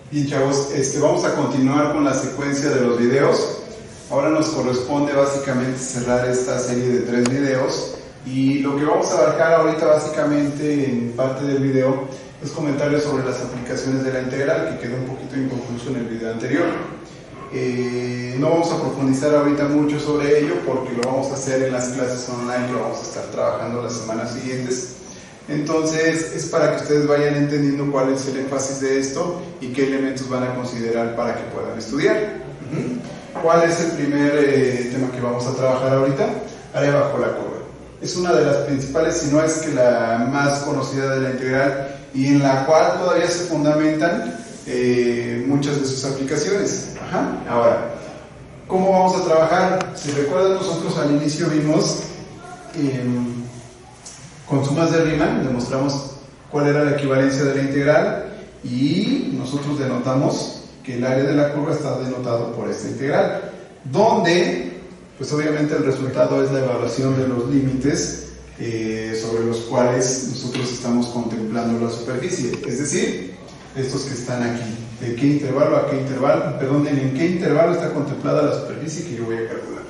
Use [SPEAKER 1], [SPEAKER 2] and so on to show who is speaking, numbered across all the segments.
[SPEAKER 1] Bien, chavos, vamos a continuar con la secuencia de los videos. Ahora nos corresponde básicamente cerrar esta serie de 3 videos y lo que vamos a abarcar ahorita básicamente en parte del video es comentarios sobre las aplicaciones de la integral, que quedó un poquito inconcluso en el video anterior. No vamos a profundizar ahorita mucho sobre ello porque lo vamos a hacer en las clases online que vamos a estar trabajando las semanas siguientes. Entonces es para que ustedes vayan entendiendo cuál es el énfasis de esto y qué elementos van a considerar para que puedan estudiar. ¿Cuál es el primer tema que vamos a trabajar ahorita? Área bajo la curva. Es una de las principales, si no es que la más conocida de la integral y en la cual todavía se fundamentan muchas de sus aplicaciones. Ahora, ¿cómo vamos a trabajar? Si recuerdan, nosotros al inicio vimos con sumas de Riemann, demostramos cuál era la equivalencia de la integral y nosotros denotamos que el área de la curva está denotado por esta integral, donde pues obviamente el resultado es la evaluación de los límites sobre los cuales nosotros estamos contemplando la superficie, es decir, estos que están aquí, de qué intervalo a qué intervalo, perdón, en qué intervalo está contemplada la superficie que yo voy a calcular.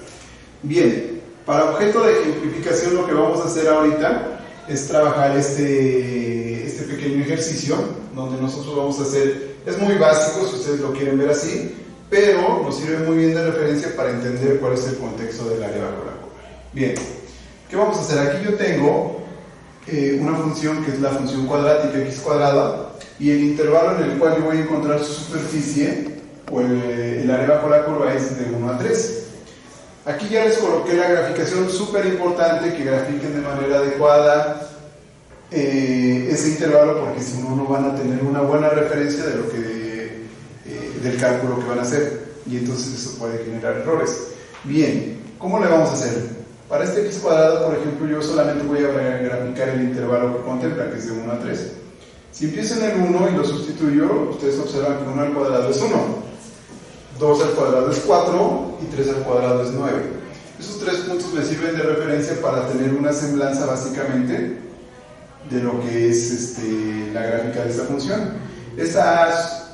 [SPEAKER 1] Bien, para objeto de ejemplificación lo que vamos a hacer ahorita es trabajar este pequeño ejercicio donde nosotros vamos a hacer, es muy básico si ustedes lo quieren ver así, pero nos sirve muy bien de referencia para entender cuál es el contexto del área bajo la curva. Bien, ¿qué vamos a hacer? Aquí yo tengo una función que es la función cuadrática x cuadrada y el intervalo en el cual yo voy a encontrar su superficie o el área bajo la curva es de 1 a 3. Aquí ya les coloqué la graficación, súper importante que grafiquen de manera adecuada ese intervalo porque si no, no van a tener una buena referencia de lo que, del cálculo que van a hacer y entonces eso puede generar errores. Bien, ¿cómo le vamos a hacer? Para este x cuadrado, por ejemplo, yo solamente voy a graficar el intervalo que contempla, que es de 1 a 3. Si empiezo en el 1 y lo sustituyo, ustedes observan que 1 al cuadrado es 1. 2 al cuadrado es 4 y 3 al cuadrado es 9. Esos 3 puntos me sirven de referencia para tener una semblanza básicamente de lo que es la gráfica de esta función. Estas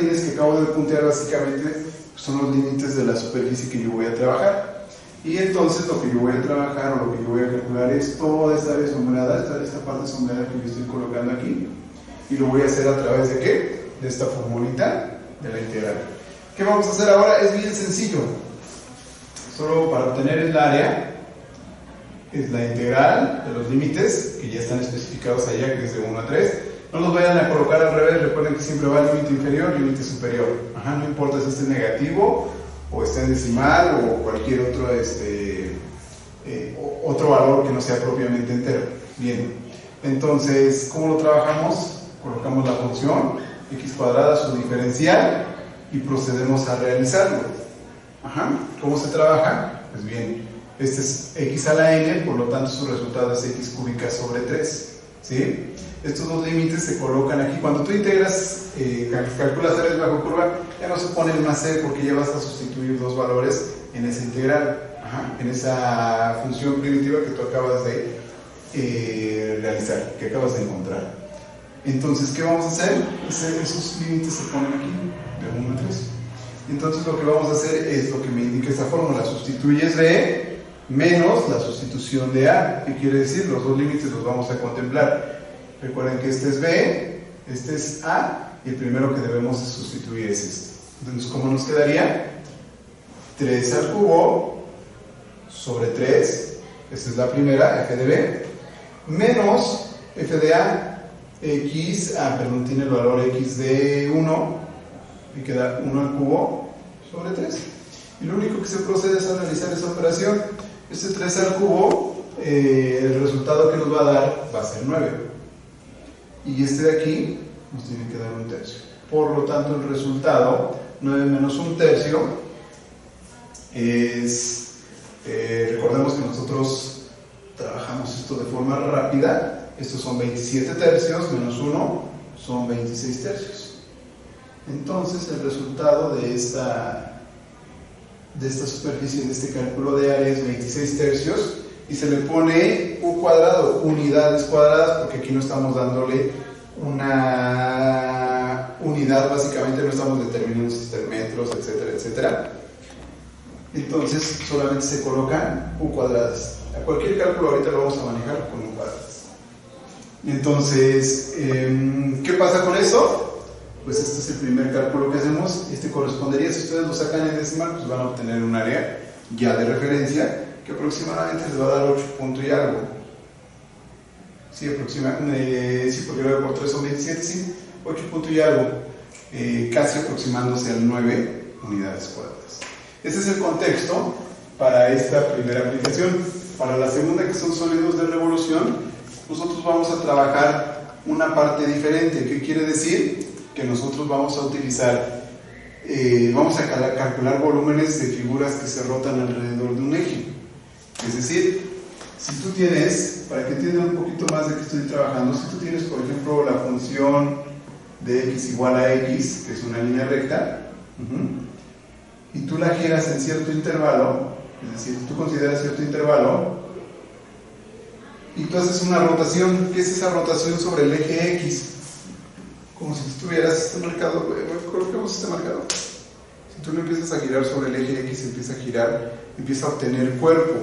[SPEAKER 1] líneas que acabo de puntear básicamente son los límites de la superficie que yo voy a trabajar. Y entonces lo que yo voy a trabajar o lo que yo voy a calcular es toda esta área sombreada, esta parte sombreada que yo estoy colocando aquí. Y lo voy a hacer a través de ¿qué? De esta formulita de la integral. ¿Qué vamos a hacer ahora? Es bien sencillo. Solo para obtener el área es la integral de los límites que ya están especificados allá, que es de 1 a 3. No los vayan a colocar al revés, recuerden que siempre va el límite inferior y el límite superior. No importa si esté negativo o esté en decimal o cualquier otro, otro valor que no sea propiamente entero. Bien, entonces, ¿cómo lo trabajamos? Colocamos la función x cuadrada, su diferencial, y procedemos a realizarlo. ¿Cómo se trabaja? Pues bien, este es x a la n, por lo tanto su resultado es x cúbica sobre 3. ¿Sí? Estos dos límites se colocan aquí. Cuando tú integras, calculas áreas bajo curva, ya no se pone el más c porque ya vas a sustituir dos valores en esa integral, en esa función primitiva que tú acabas de realizar, que acabas de encontrar. Entonces, ¿qué vamos a hacer? Esos límites se ponen aquí, de 1 a 3. Entonces, lo que vamos a hacer es lo que me indica esta fórmula. Sustituyes B menos la sustitución de A. ¿Qué quiere decir? Los dos límites los vamos a contemplar. Recuerden que este es B, este es A, y el primero que debemos sustituir es este. Entonces, ¿cómo nos quedaría? 3 al cubo sobre 3, esta es la primera, f de B, menos f de A, x, tiene el valor x de 1, y queda 1 al cubo sobre 3. Y lo único que se procede es a realizar esa operación. Este 3 al cubo, el resultado que nos va a dar va a ser 9. Y este de aquí nos tiene que dar 1/3. Por lo tanto, el resultado, 9 menos 1/3, es, recordemos que nosotros trabajamos esto de forma rápida. Estos son 27 tercios menos 1 son 26 tercios. Entonces el resultado de esta superficie, de este cálculo de área es 26 tercios y se le pone u cuadrado, unidades cuadradas, porque aquí no estamos dándole una unidad, básicamente no estamos determinando si está en metros, etcétera, etcétera. Entonces solamente se colocan U cuadradas. A cualquier cálculo ahorita lo vamos a manejar con U cuadradas. Entonces, ¿qué pasa con eso? Pues este es el primer cálculo que hacemos. Este correspondería, si ustedes lo sacan en decimal, pues van a obtener un área ya de referencia que aproximadamente les va a dar 8 puntos y algo. Sí, aproximadamente, sí, porque 9 por 3 son 27, sí, 8 puntos y algo, casi aproximándose al 9 unidades cuadradas. Ese es el contexto para esta primera aplicación. Para la segunda, que son sólidos de revolución, nosotros vamos a trabajar una parte diferente. ¿Qué quiere decir? Que nosotros vamos a utilizar, vamos a calcular volúmenes de figuras que se rotan alrededor de un eje. Es decir, si tú tienes, para que entiendan un poquito más de qué estoy trabajando, si tú tienes, por ejemplo, la función de x igual a x, que es una línea recta, y tú la giras en cierto intervalo, es decir, tú consideras cierto intervalo, y tú haces una rotación. ¿Qué es esa rotación sobre el eje x? Como si tuvieras este marcado, coloquemos este marcado. Si tú lo empiezas a girar sobre el eje x, empieza a girar, empieza a obtener cuerpo,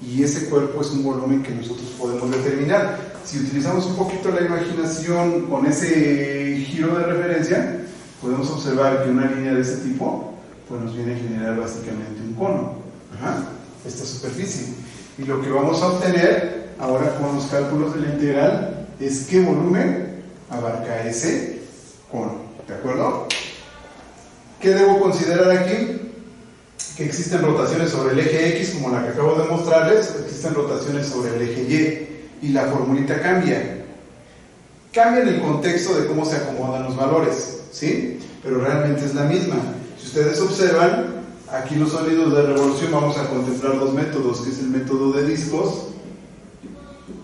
[SPEAKER 1] y ese cuerpo es un volumen que nosotros podemos determinar. Si utilizamos un poquito la imaginación con ese giro de referencia, podemos observar que una línea de ese tipo pues nos viene a generar básicamente un cono, esta superficie, y lo que vamos a obtener ahora con los cálculos de la integral es qué volumen abarca ese cono, ¿de acuerdo? ¿Qué debo considerar aquí? Que existen rotaciones sobre el eje X, como la que acabo de mostrarles, existen rotaciones sobre el eje Y, y la formulita cambia. Cambia en el contexto de cómo se acomodan los valores, ¿sí? Pero realmente es la misma. Si ustedes observan, aquí los sólidos de revolución vamos a contemplar dos métodos, que es el método de discos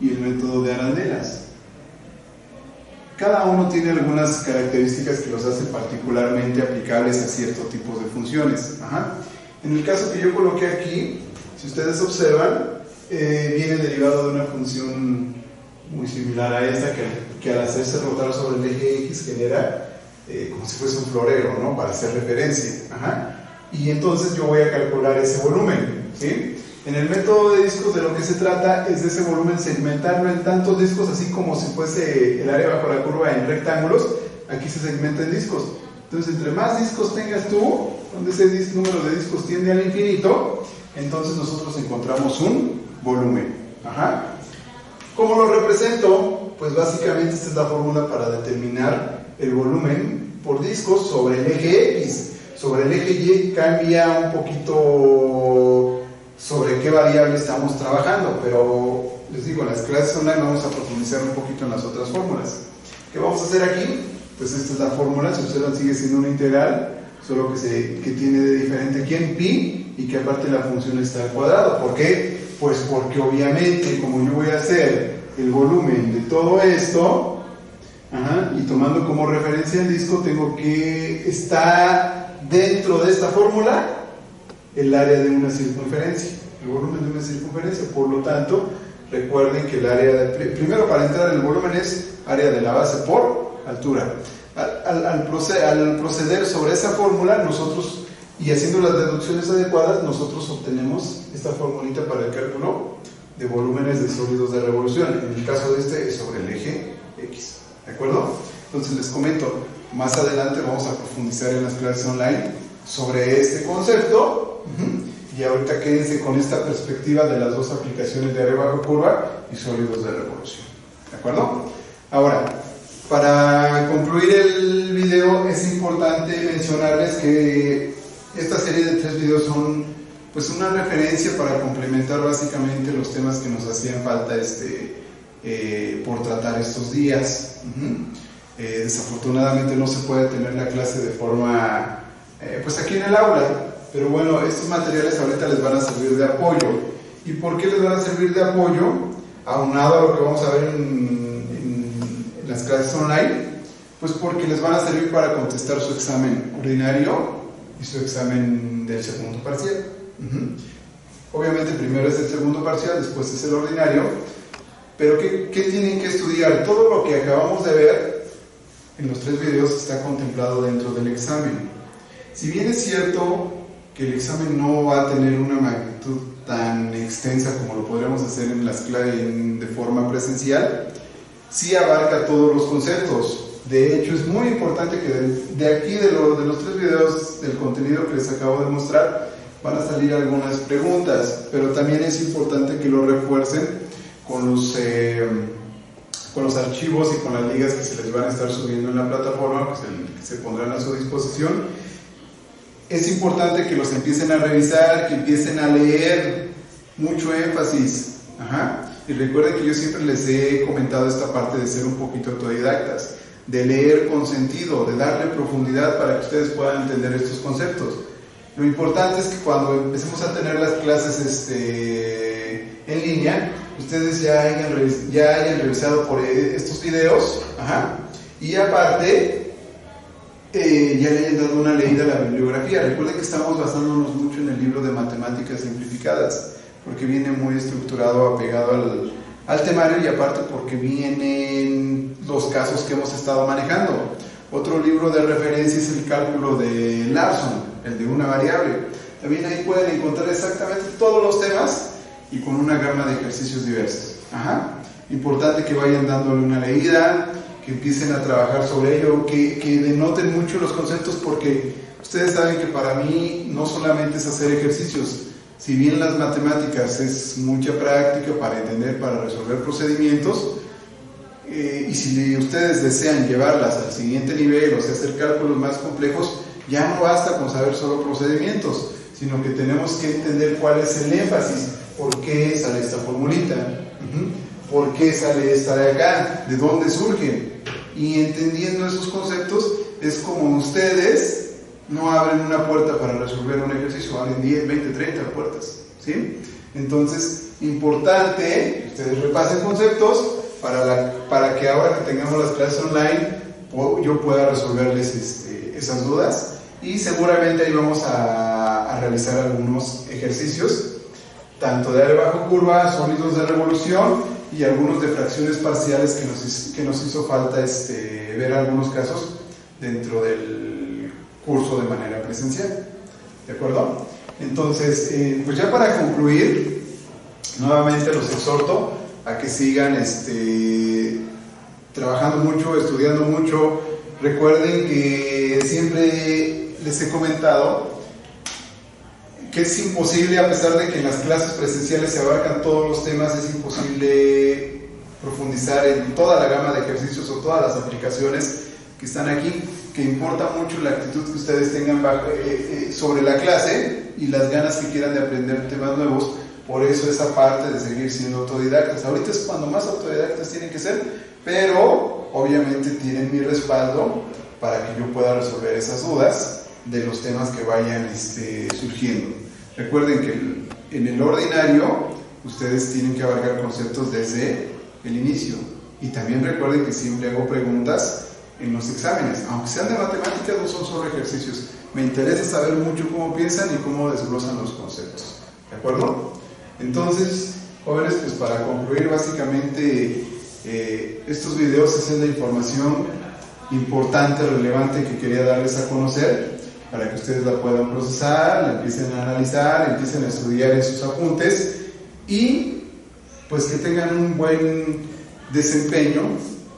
[SPEAKER 1] y el método de arandelas. Cada uno tiene algunas características que los hacen particularmente aplicables a ciertos tipos de funciones. En el caso que yo coloqué aquí, si ustedes observan, viene derivado de una función muy similar a esta que al hacerse rotar sobre el eje X genera como si fuese un florero, ¿no? Para hacer referencia. Y entonces yo voy a calcular ese volumen, ¿sí? En el método de discos de lo que se trata es de ese volumen segmentarlo en tantos discos, así como si fuese el área bajo la curva en rectángulos. Aquí se segmenta en discos. Entonces, entre más discos tengas tú, donde ese número de discos tiende al infinito, entonces nosotros encontramos un volumen. ¿Cómo lo represento? Pues básicamente esta es la fórmula para determinar el volumen por discos sobre el eje X. Sobre el eje Y cambia un poquito sobre qué variable estamos trabajando, pero les digo, en las clases online vamos a profundizar un poquito en las otras fórmulas. ¿Qué vamos a hacer aquí? Pues esta es la fórmula, si observan sigue siendo una integral, solo que tiene de diferente aquí en pi, y que aparte la función está al cuadrado. ¿Por qué? Pues porque obviamente, como yo voy a hacer el volumen de todo esto, y tomando como referencia el disco, tengo que estar dentro de esta fórmula el área de una circunferencia, el volumen de una circunferencia. Por lo tanto, recuerden que el área primero, para entrar el volumen es área de la base por altura. Al proceder sobre esa fórmula, nosotros, y haciendo las deducciones adecuadas, nosotros obtenemos esta formulita para el cálculo de volúmenes de sólidos de revolución. En el caso de este es sobre el eje X, ¿de acuerdo? Entonces les comento, más adelante vamos a profundizar en las clases online sobre este concepto. Y ahorita quédense con esta perspectiva de las dos aplicaciones de área bajo curva y sólidos de revolución, ¿de acuerdo? Ahora, para concluir el video es importante mencionarles que esta serie de 3 videos son pues una referencia para complementar básicamente los temas que nos hacían falta por tratar estos días. Desafortunadamente no se puede tener la clase de forma pues aquí en el aula, pero bueno, estos materiales ahorita les van a servir de apoyo. ¿Y por qué les van a servir de apoyo? Aunado a lo que vamos a ver en las clases online, pues porque les van a servir para contestar su examen ordinario y su examen del segundo parcial. Obviamente primero es el segundo parcial, después es el ordinario, pero ¿qué tienen que estudiar? Todo lo que acabamos de ver en los 3 videos está contemplado dentro del examen. Si bien es cierto que el examen no va a tener una magnitud tan extensa como lo podríamos hacer en las clases de forma presencial, sí abarca todos los conceptos. De hecho, es muy importante que de aquí, de los 3 videos del contenido que les acabo de mostrar, van a salir algunas preguntas, pero también es importante que lo refuercen con los archivos y con las ligas que se les van a estar subiendo en la plataforma, que se pondrán a su disposición. Es importante que los empiecen a revisar, que empiecen a leer, mucho énfasis. Y recuerden que yo siempre les he comentado esta parte de ser un poquito autodidactas, de leer con sentido, de darle profundidad para que ustedes puedan entender estos conceptos. Lo importante es que cuando empecemos a tener las clases en línea, ustedes ya hayan revisado por estos videos, y aparte ya le hayan dado una leída a la bibliografía. Recuerden que estamos basándonos mucho en el libro de matemáticas simplificadas, porque viene muy estructurado, apegado al temario, y aparte porque vienen los casos que hemos estado manejando. Otro libro de referencia es el cálculo de Larson, el de una variable. También ahí pueden encontrar exactamente todos los temas y con una gama de ejercicios diversos. Importante que vayan dándole una leída, que empiecen a trabajar sobre ello, que denoten mucho los conceptos, porque ustedes saben que para mí no solamente es hacer ejercicios. Si bien las matemáticas es mucha práctica para entender, para resolver procedimientos, y si ustedes desean llevarlas al siguiente nivel, o sea, hacer cálculos más complejos, ya no basta con saber solo procedimientos, sino que tenemos que entender cuál es el énfasis, por qué sale esta formulita, por qué sale esta de acá, de dónde surge. Y entendiendo esos conceptos es como ustedes no abren una puerta para resolver un ejercicio, abren 10, 20, 30 puertas, ¿sí? Entonces, importante que ustedes repasen conceptos para que ahora que tengamos las clases online, yo pueda resolverles esas dudas, y seguramente ahí vamos a realizar algunos ejercicios, tanto de área bajo curva, sólidos de revolución, y algunos de fracciones parciales que nos hizo falta ver algunos casos dentro del curso de manera presencial. ¿De acuerdo? Entonces, pues ya para concluir, nuevamente los exhorto a que sigan trabajando mucho, estudiando mucho. Recuerden que siempre les he comentado que es imposible, a pesar de que en las clases presenciales se abarcan todos los temas, es imposible profundizar en toda la gama de ejercicios o todas las aplicaciones que están aquí, que importa mucho la actitud que ustedes tengan sobre la clase y las ganas que quieran de aprender temas nuevos. Por eso esa parte de seguir siendo autodidactas. Ahorita es cuando más autodidactas tienen que ser, pero obviamente tienen mi respaldo para que yo pueda resolver esas dudas de los temas que vayan surgiendo. Recuerden que en el ordinario ustedes tienen que abarcar conceptos desde el inicio, y también recuerden que siempre hago preguntas en los exámenes, aunque sean de matemáticas, no son solo ejercicios. Me interesa saber mucho cómo piensan y cómo desglosan los conceptos. ¿De acuerdo? Entonces, jóvenes, pues para concluir, básicamente estos videos es la información importante, relevante que quería darles a conocer, para que ustedes la puedan procesar, la empiecen a analizar, empiecen a estudiar en sus apuntes, y pues que tengan un buen desempeño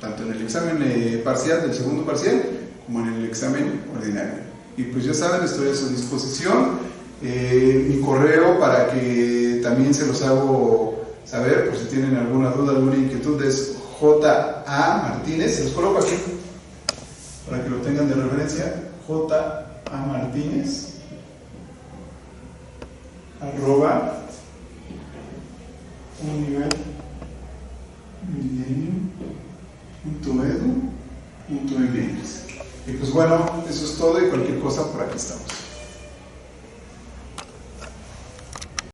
[SPEAKER 1] tanto en el examen parcial, del segundo parcial, como en el examen ordinario. Y pues ya saben, estoy a su disposición. Mi correo, para que también se los hago saber por si tienen alguna duda, alguna inquietud, es JA Martínez. Se los coloco aquí para que lo tengan de referencia. JA Martínez @univermilenio.edu.mx. Y pues bueno, eso es todo, y cualquier cosa por aquí estamos.